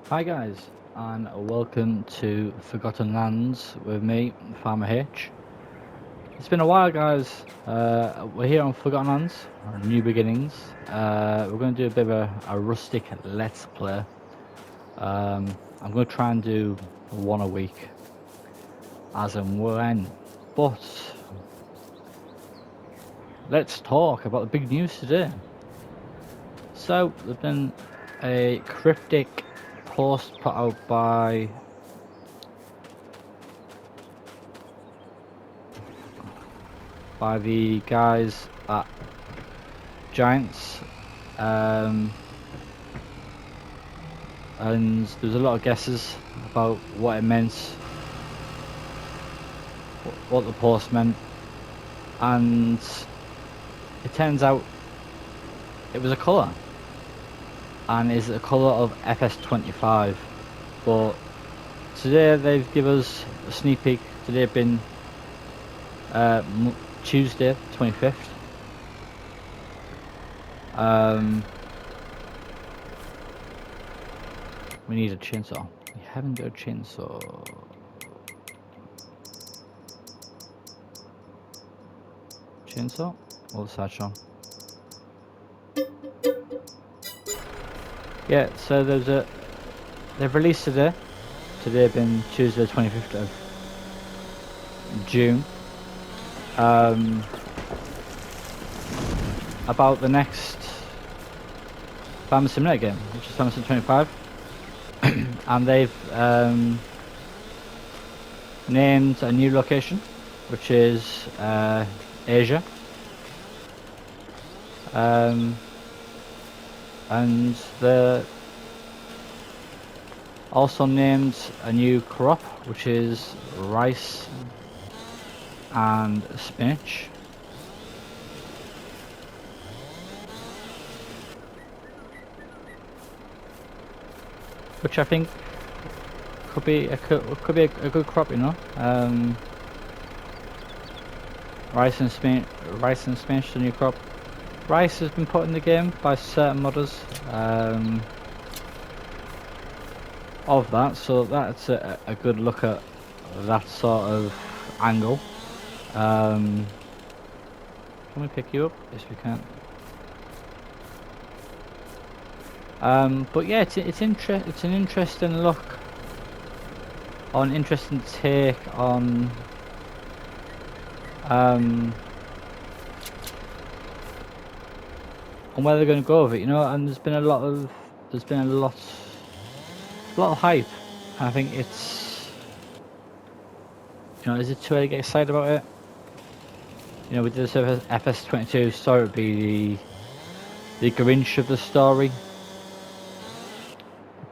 Hi guys, and welcome to Forgotten Lands with me, Farmer H. It's been a while guys, we're here on Forgotten Lands, New Beginnings. We're going to do a bit of a rustic let's play. I'm going to try and do one a week, as and when, but let's talk about the big news today. So, there's been a cryptic post put out by the guys at Giants, and there's a lot of guesses about what it meant, what the post meant, and it turns out it was a colour, and is a colour of Fs25. But today they've given us a sneak peek. Today been Tuesday 25th. We need a chainsaw. We haven't got a chainsaw. Chainsaw? What's that show? Yeah, so they've released today being Tuesday 25th of June, about the next Farmer Simulator game, which is Farmer Simulator 25. And they've named a new location, which is Asia, and they also named a new crop, which is rice and spinach. Which I think could be a good crop, you know. Rice and spinach, the new crop. Rice has been put in the game by certain modders of that, so that's a good look at that sort of angle. Can we pick you up? Yes, we can. But yeah, it's an interesting look, or an interesting take on where they're going to go with it, you know. And there's been a lot of hype. I think it's, you know, is it too early to get excited about it? You know, we did the Fs22, so it would be the Grinch of the story.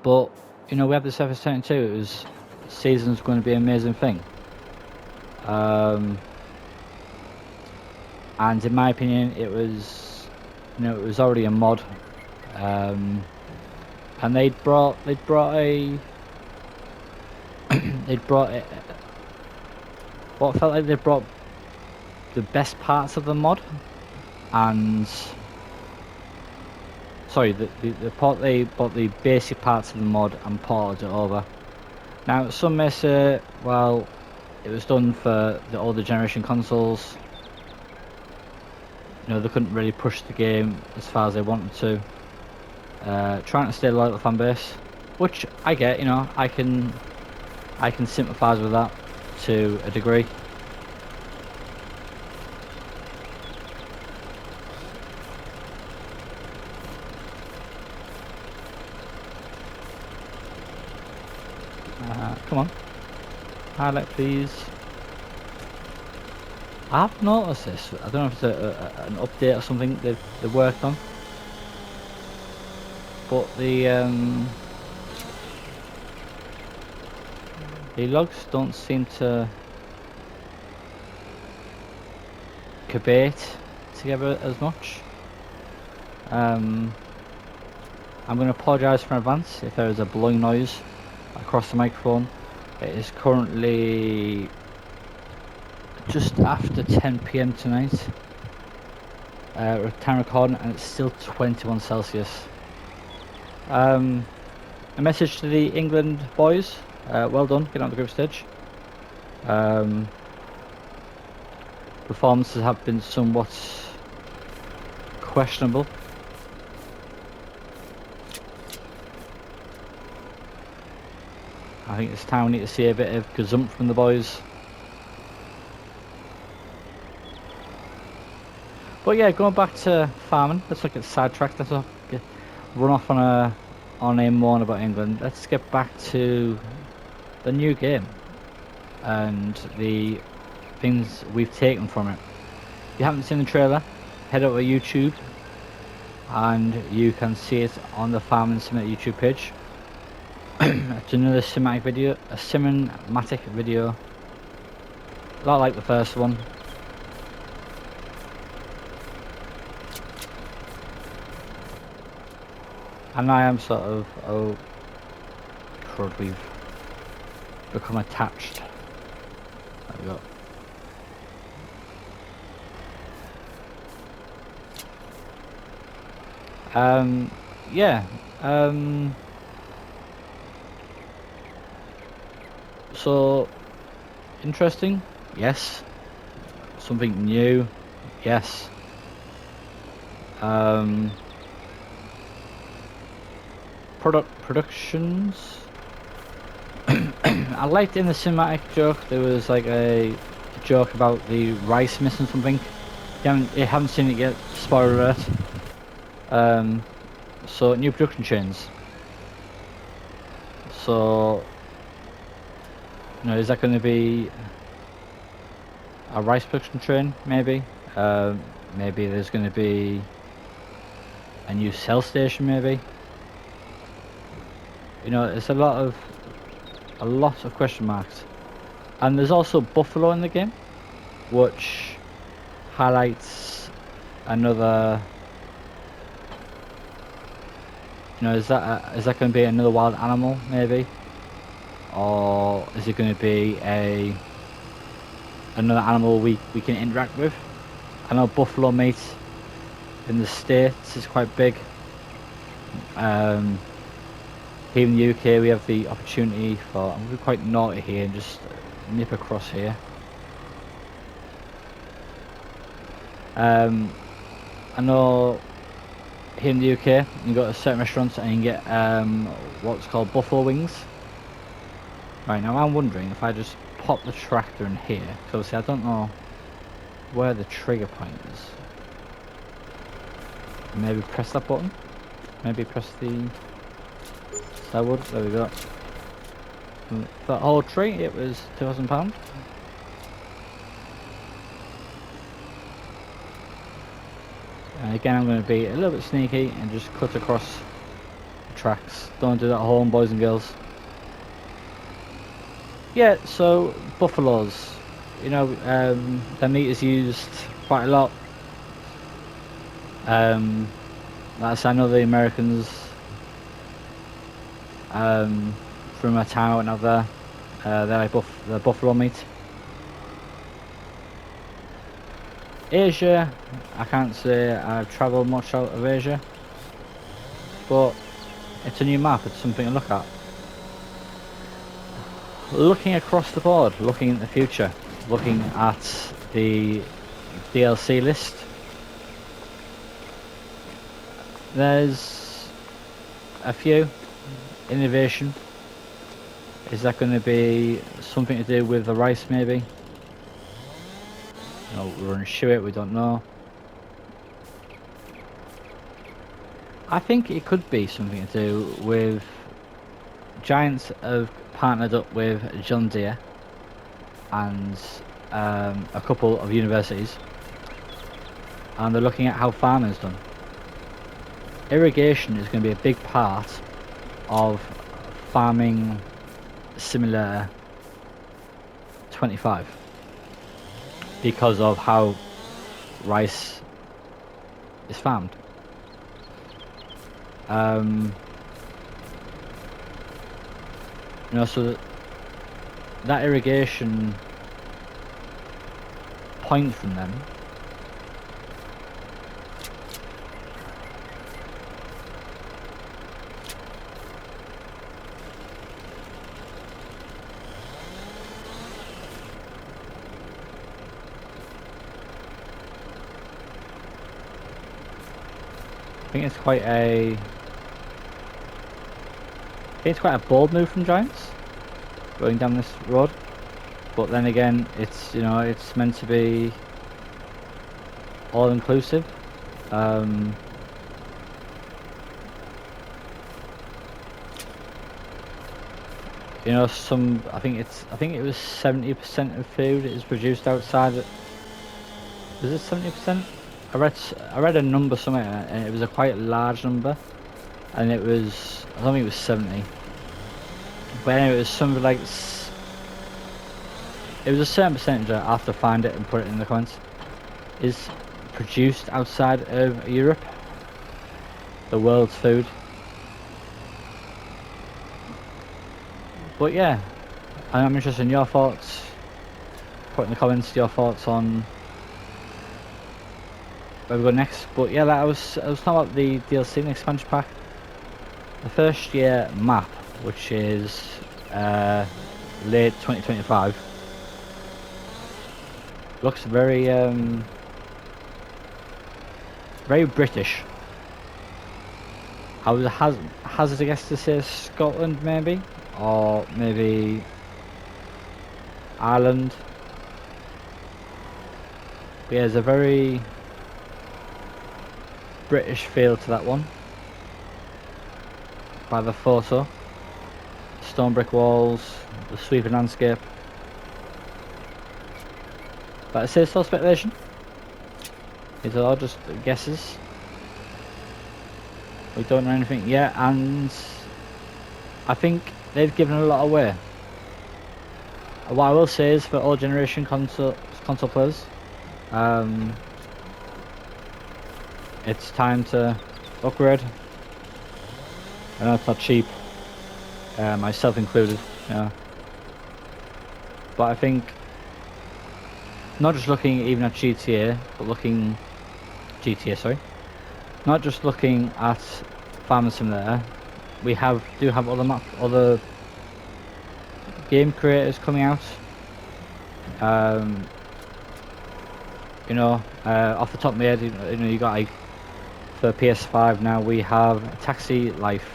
But you know, we have this Fs22. It was season's going to be an amazing thing. And in my opinion, it was, you know, it was already a mod. And they brought what felt like they brought the best parts of the mod, and sorry, they bought the basic parts of the mod and ported it over. Now some may say, well, it was done for the older generation consoles. You know, they couldn't really push the game as far as they wanted to, trying to stay loyal to the fan base, which I get. You know, I can sympathise with that to a degree. Come on, highlight please. I've noticed this. I don't know if it's an update or something they've worked on, but the logs don't seem to cohabit together as much. I'm going to apologise for in advance if there is a blowing noise across the microphone. It is currently just after 10 PM tonight, time recording, and it's still 21 Celsius. a message to the England boys. Well done, getting on the group stage. Performances have been somewhat questionable. I think it's time we need to see a bit of gazump from the boys. But yeah, going back to farming, let's look at sidetracked. Let's run off on a moan about England. Let's get back to the new game and the things we've taken from it. If you haven't seen the trailer, head over to YouTube and you can see it on the Farming Cinematic YouTube page. It's another cinematic video, a cinematic video, a lot like the first one. And I am sort of, oh crud, we've become attached. There we go. Yeah. So interesting, yes. Something new, yes. Productions. I liked in the cinematic joke there was like a joke about the rice missing something. You haven't seen it yet, spoiler alert. So new production chains. So is that going to be a rice production train? Maybe. Maybe there's going to be a new cell station. Maybe. It's a lot of question marks, and there's also buffalo in the game, which highlights another. Is that going to be another wild animal, maybe, or is it going to be another animal we can interact with? I know buffalo meat in the States is quite big. Here in the UK we have the opportunity for, I'm going to be quite naughty here and just nip across here. I know here in the UK you go to certain restaurants and you can get what's called buffalo wings. Right, now I'm wondering if I just pop the tractor in here, because obviously I don't know where the trigger point is. Maybe press that button, maybe press the that would, there we go. That whole tree, it was £2,000. And again, I'm going to be a little bit sneaky and just cut across the tracks. Don't do that at home, boys and girls. Yeah, so buffaloes, their meat is used quite a lot. That's, I know the Americans, from a town out there, they like the buffalo meat. Asia, I can't say I've travelled much out of Asia, but it's a new map, it's something to look at. Looking across the board, looking in the future, looking at the DLC list, there's a few. Innovation. Is that going to be something to do with the rice, maybe? We're unsure it, we don't know. I think it could be something to do with Giants have partnered up with John Deere and a couple of universities, and they're looking at how farming is done. Irrigation is going to be a big part of farming Simulator 25 because of how rice is farmed. So that irrigation point from them I think it's quite a... I think it's quite a bold move from Giants, going down this road. But then again, it's, you know, it's meant to be all-inclusive. You know, I think it was 70% of food is produced outside. Was it 70%? I read a number somewhere, and it was a quite large number, and it was, I don't think it was 70, but anyway, it was something like, it was a certain percentage. I have to find it and put it in the comments. Is produced outside of Europe, the world's food. But yeah, I'm interested in your thoughts. Put in the comments your thoughts on where we go next. But yeah, I was talking about the DLC and expansion pack. The first year map, which is late 2025, looks very very British. I would hazard a guess to say Scotland, maybe, or maybe Ireland. But yeah, there's a very British feel to that one by the photo. Stone brick walls, the sweeping landscape. But I say it's all speculation. These are all just guesses. We don't know anything yet, and I think they've given a lot away. What I will say is, for all generation console players, it's time to upgrade. I know it's not cheap, myself included, yeah. But I think, not just looking even at GTA, but looking not just looking at Farming Simulator, we do have other game creators coming out. You know, off the top of my head, you know, you got like, for PS5 now we have Taxi Life,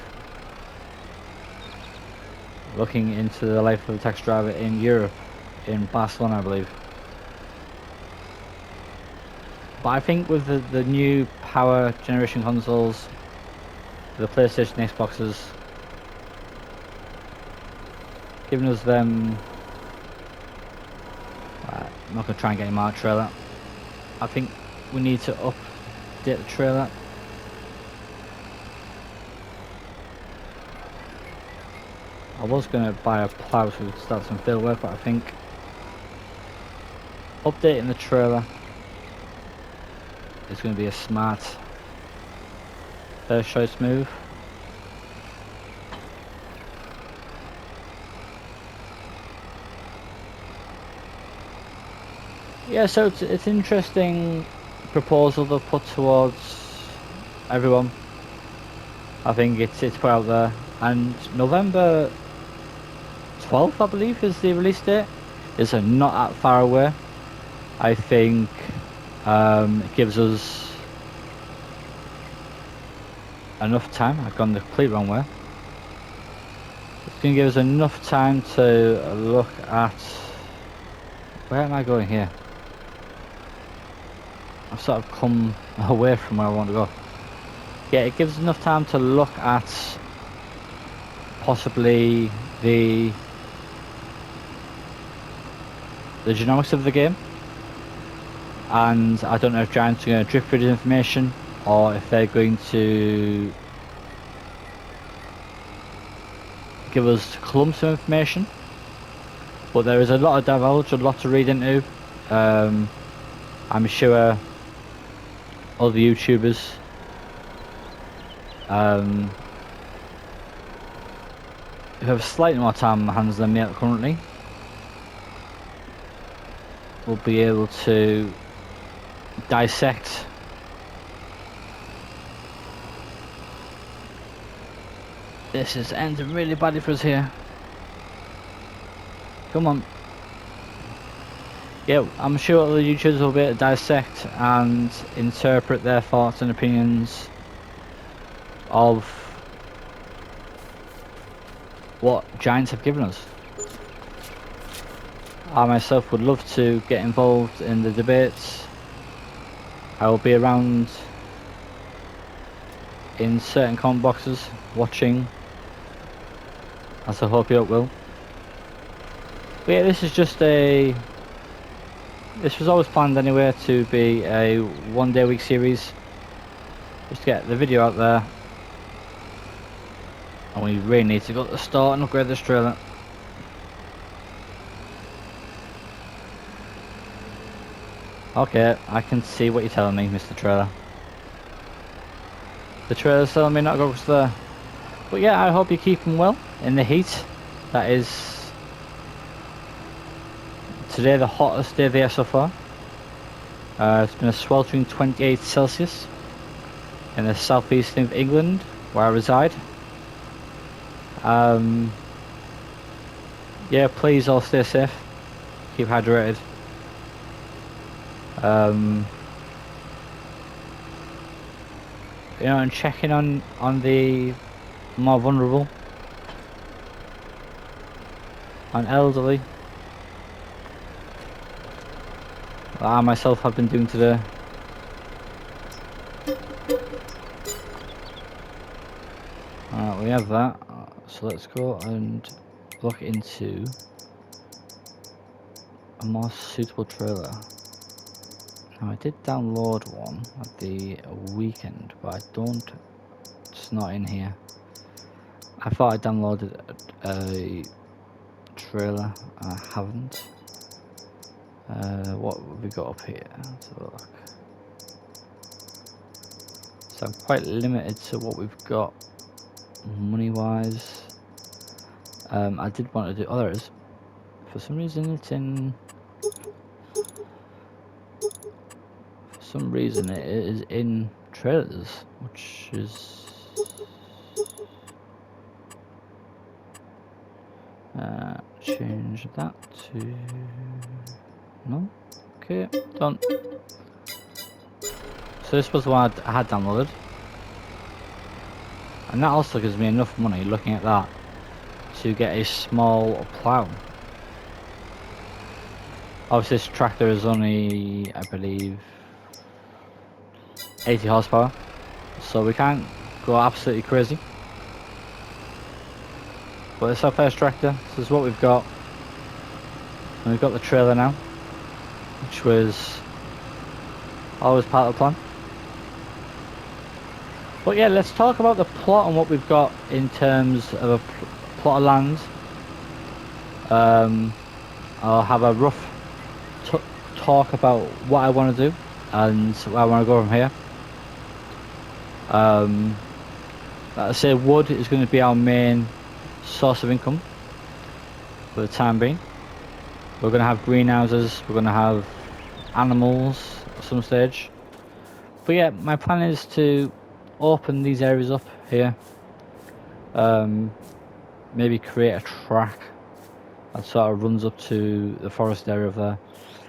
looking into the life of a taxi driver in Europe, in Barcelona, I believe. But I think with the new power generation consoles, the PlayStation, Xboxes, giving us them, I'm not going to try and get any more trailer. I think we need to update the trailer. I was going to buy a plough so we could start some field work, but I think updating the trailer is going to be a smart first choice move. Yeah, so it's an interesting proposal to put towards everyone. I think it's put out there, and November 12th, I believe, is the release date. It's not that far away. I think it gives us enough time. I've gone the complete wrong way. It's going to give us enough time to look at, where am I going here? I've sort of come away from where I want to go. Yeah, it gives enough time to look at possibly the genomics of the game. And I don't know if Giants are going to drift through this information, or if they're going to give us clumps of information. But there is a lot of divulge, a lot to read into. I'm sure other YouTubers who have slightly more time on their hands than me currently will be able to dissect this. Is ending really badly for us here. Come on. Yeah, I'm sure other YouTubers will be able to dissect and interpret their thoughts and opinions of what giants have given us. I myself would love to get involved in the debates. I will be around in certain comment boxes watching, as I hope you will. But yeah, this is just this was always planned anyway to be a one-day-a-week series, just to get the video out there. And we really need to go to the store and upgrade this trailer. Okay, I can see what you're telling me, Mr. Trailer. The trailer's telling me not to go there. But yeah, I hope you're keeping well in the heat. That is today the hottest day of the year so far. It's been a sweltering 28 Celsius in the southeast of England, where I reside. Yeah, please all stay safe. Keep hydrated. You know, and checking on the more vulnerable, on elderly. I myself have been doing today. Alright, we have that. So let's go and look into a more suitable trailer. Now I did download one at the weekend, but I don't. It's not in here. I thought I downloaded a trailer, and I haven't. What have we got up here? Let's have a look. So I'm quite limited to what we've got money wise. I did want to do. Oh, there it is. For some reason it's in. For some reason it is in trailers, which is. Change that to. No? Okay, done. So this was what I had downloaded. And that also gives me enough money, looking at that, to get a small plough. Obviously this tractor is only, I believe, 80 horsepower. So we can't go absolutely crazy. But it's our first tractor, so this is what we've got. And we've got the trailer now, which was always part of the plan. But yeah, let's talk about the plot and what we've got in terms of a plot of land. I'll have a rough talk about what I want to do and where I want to go from here. Like I say, wood is going to be our main source of income for the time being. We're going to have greenhouses, we're going to have animals at some stage. But yeah, my plan is to open these areas up here. Maybe create a track that sort of runs up to the forest area of there.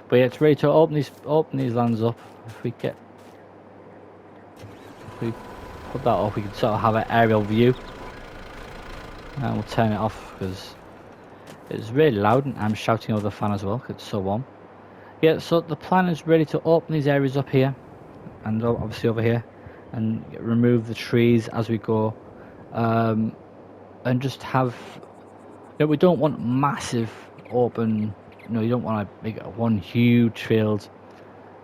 But yeah, it's ready to open these lands up. If we put that up, we can sort of have an aerial view. And we'll turn it off because it's really loud and I'm shouting over the fan as well because it's so warm. Yeah, so the plan is really to open these areas up here and obviously over here and remove the trees as we go, and just have, you know, we don't want massive open, you know, you don't want to make one huge field,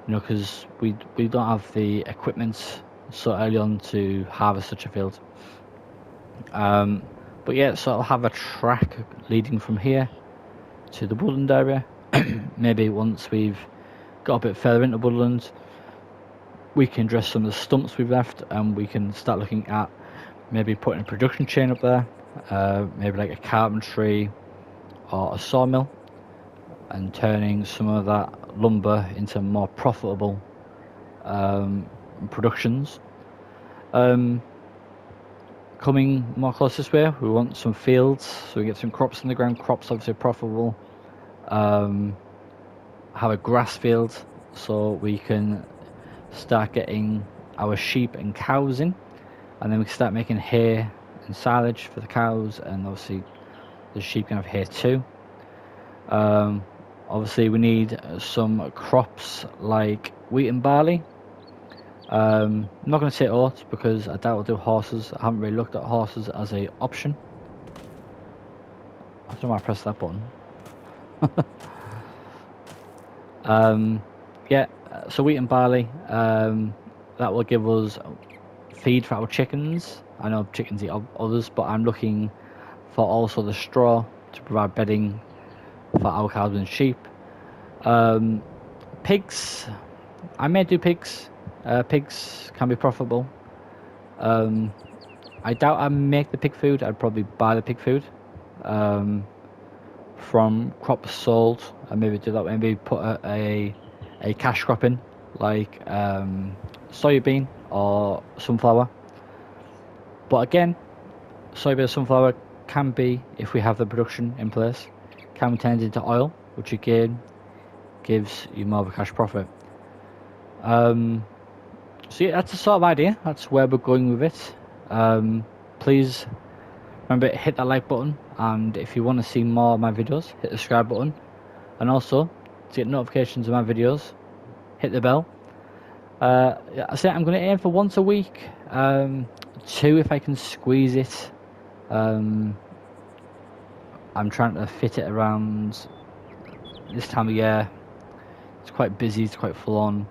you know, because we don't have the equipment so early on to harvest such a field. But yeah, so I'll have a track leading from here to the woodland area. Maybe once we've got a bit further into woodland, we can dress some of the stumps we've left and we can start looking at maybe putting a production chain up there, maybe like a carpentry or a sawmill, and turning some of that lumber into more profitable productions. Coming more close this way, we want some fields, so we get some crops in the ground. Crops obviously profitable. Have a grass field so we can start getting our sheep and cows in. and then we can start making hay and silage for the cows, and obviously the sheep can have hay too. Obviously we need some crops like wheat and barley. I'm not going to say oats because I doubt we'll do horses. I haven't really looked at horses as a option. I don't know why I pressed that button. Yeah, so wheat and barley, that will give us feed for our chickens. I know chickens eat others, but I'm looking for also the straw to provide bedding for our cows and sheep. Pigs, I may do pigs. Pigs can be profitable. I doubt I make the pig food. I'd probably buy the pig food from crops sold, and maybe do that. Maybe put a cash crop in, like soybean or sunflower. But again, soybean or sunflower can be, if we have the production in place, can be turned into oil, which again gives you more of a cash profit. So yeah, that's the sort of idea. That's where we're going with it. Please remember, hit that like button, and if you want to see more of my videos, hit the subscribe button, and also to get notifications of my videos, hit the bell. I say I'm going to aim for once a week, 2 if I can squeeze it. I'm trying to fit it around this time of year. It's quite busy, it's quite full on.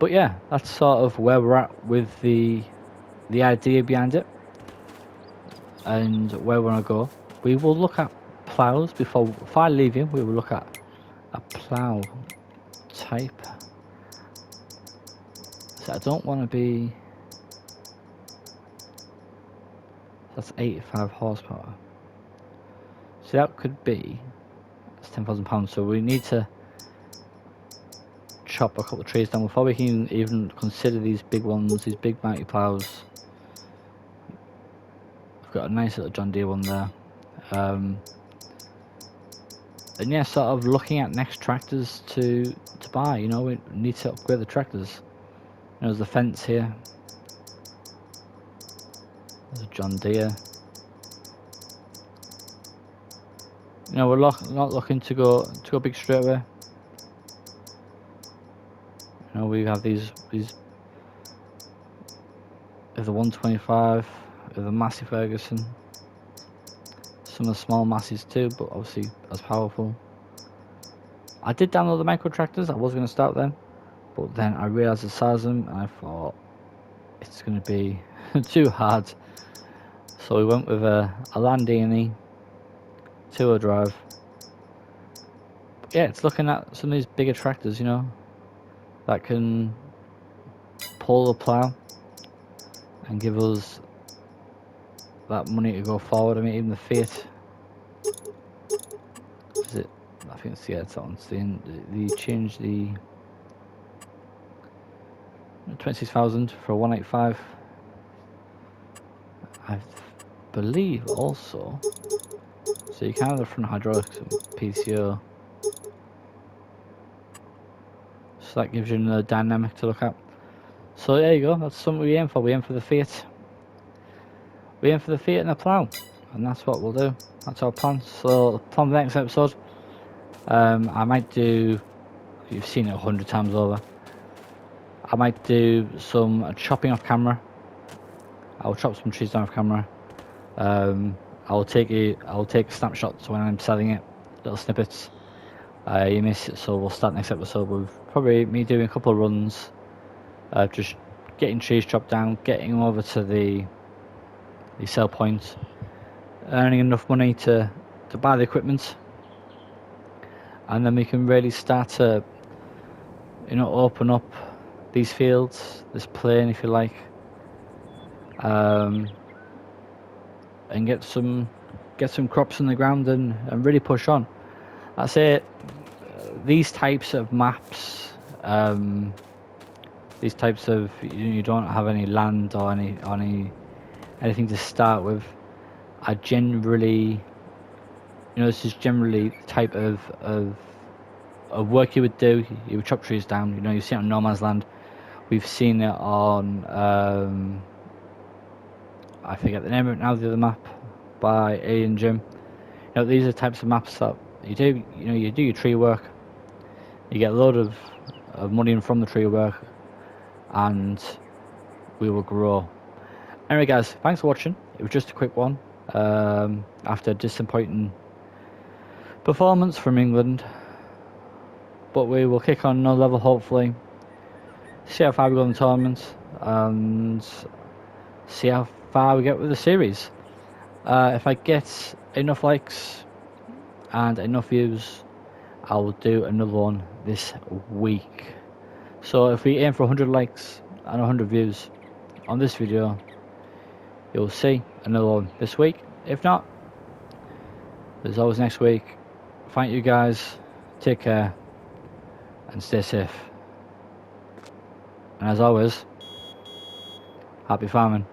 But yeah, that's sort of where we're at with the idea behind it and where we want to go. We will look at plows before I leave you. We will look at a plow type. So I don't want to be. That's 85 horsepower. So that could be. That's £10,000. So we need to chop a couple of trees down before we can even consider these big ones, these big mighty plows. I've got a nice little John Deere one there. And yeah, sort of looking at next tractors to buy. You know, we need to upgrade the tractors. You know, there's the fence here. There's a John Deere. You know, we're not looking to go big straight away. You know, we have these of the 125, of the Massey Ferguson. Some of the small Masseys too, but obviously as powerful. I did download the micro tractors. I was going to start them, but then I realised the size of them, and I thought it's going to be too hard. So we went with a Landini 2-wheel drive. But yeah, it's looking at some of these bigger tractors, you know, that can pull the plough and give us that money to go forward. I mean, even the Fiat, is it? I think it's, yeah, it's that one. They changed the 26,000 for a 185. I believe also. So you can have the front hydraulics and PCO. So that gives you another dynamic to look at. So there you go. That's something we aim for. We aim for the Fiat. We aim for the Fiat and the plough, and that's what we'll do. That's our plan. So plan for the next episode. I might do. You've seen it 100 times over. I might do some chopping off camera. I'll chop some trees down off camera. I'll take snapshots when I'm selling it, little snippets. You miss it, so we'll start next episode with probably me doing a couple of runs, just getting trees chopped down, getting them over to the sell point, earning enough money to buy the equipment, and then we can really start to, you know, open up these fields, this plain, if you like, and get some crops in the ground and really push on. I say these types of maps, these types of, you don't have any land or anything to start with, are generally, you know, this is generally the type of work you would do. You would chop trees down. You know, you see it on no man's land, We've seen it on I forget the name of it now, the other map by Alien Jim. You know, these are types of maps that you do. You know, you do your tree work, you get a load of money in from the tree work, and we will grow. Anyway, guys, thanks for watching. It was just a quick one after a disappointing performance from England, but we will kick on another level hopefully. See how far we go in the tournament and see how far we get with the series. If I get enough likes and enough views, I will do another one this week. So if we aim for 100 likes and 100 views on this video, you'll see another one this week. If not, there's always next week. Thank you guys, take care and stay safe, and as always, happy farming.